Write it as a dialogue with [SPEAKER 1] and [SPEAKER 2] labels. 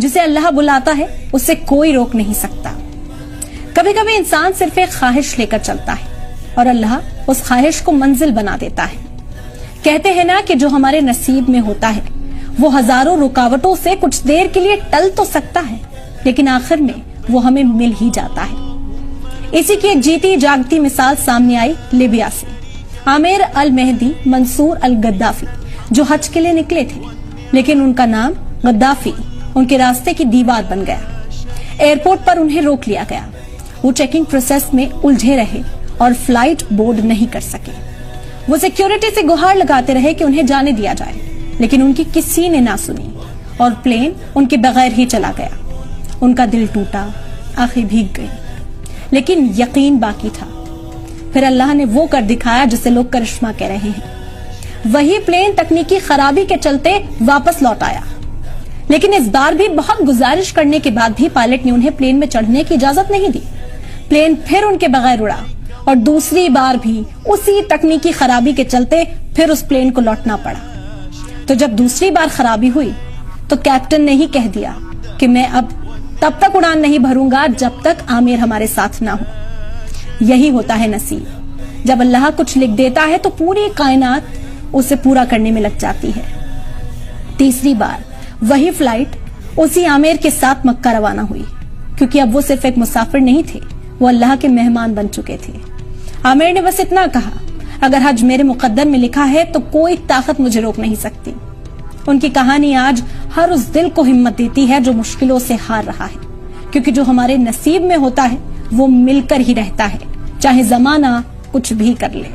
[SPEAKER 1] جسے اللہ بلاتا ہے اسے کوئی روک نہیں سکتا۔ کبھی کبھی انسان صرف ایک خواہش لے کر چلتا ہے اور اللہ اس خواہش کو منزل بنا دیتا ہے۔ کہتے ہیں نا کہ جو ہمارے نصیب میں ہوتا ہے وہ ہزاروں رکاوٹوں سے کچھ دیر کے لیے ٹل تو سکتا ہے، لیکن آخر میں وہ ہمیں مل ہی جاتا ہے۔ اسی کی ایک جیتی جاگتی مثال سامنے آئی لیبیا سے۔ عامر المہدی منصور الغدافی جو حج کے لیے نکلے تھے، لیکن ان کا نام غدافی ان کے راستے کی دیوار بن گیا۔ ایئرپورٹ پر انہیں روک لیا گیا۔ وہ چیکنگ پروسیس میں الجھے رہے اور فلائٹ بورڈ نہیں کر سکے۔ وہ سیکیورٹی سے گہار لگاتے رہے کہ انہیں جانے دیا جائے، لیکن ان کی کسی نے نہ سنی اور پلین ان کے بغیر ہی چلا گیا۔ ان کا دل ٹوٹا، آنکھیں بھیگ گئی، لیکن یقین باقی تھا۔ پھر اللہ نے وہ کر دکھایا جسے لوگ کرشمہ کہہ رہے ہیں۔ وہی پلین تکنیکی خرابی کے چلتے واپس لوٹ آیا، لیکن اس بار بھی بہت گزارش کرنے کے بعد بھی پائلٹ نے انہیں پلین میں چڑھنے کی اجازت نہیں دی۔ پلین پھر ان کے بغیر اڑا اور دوسری بار بھی اسی تکنیکی خرابی کے چلتے پھر اس پلین کو لوٹنا پڑا۔ تو جب دوسری بار خرابی ہوئی تو کیپٹن نے ہی کہہ دیا کہ میں اب تب تک اڑان نہیں بھروں گا جب تک عامر ہمارے ساتھ نہ ہو۔ یہی ہوتا ہے نصیب، جب اللہ کچھ لکھ دیتا ہے تو پوری کائنات اسے پورا کرنے میں لگ جاتی ہے۔ تیسری بار وہی فلائٹ اسی عامر کے ساتھ مکہ روانہ ہوئی، کیونکہ اب وہ صرف ایک مسافر نہیں تھے، وہ اللہ کے مہمان بن چکے تھے۔ عامر نے بس اتنا کہا، اگر حج میرے مقدر میں لکھا ہے تو کوئی طاقت مجھے روک نہیں سکتی۔ ان کی کہانی آج ہر اس دل کو ہمت دیتی ہے جو مشکلوں سے ہار رہا ہے، کیونکہ جو ہمارے نصیب میں ہوتا ہے وہ مل کر ہی رہتا ہے، چاہے زمانہ کچھ بھی کر لے۔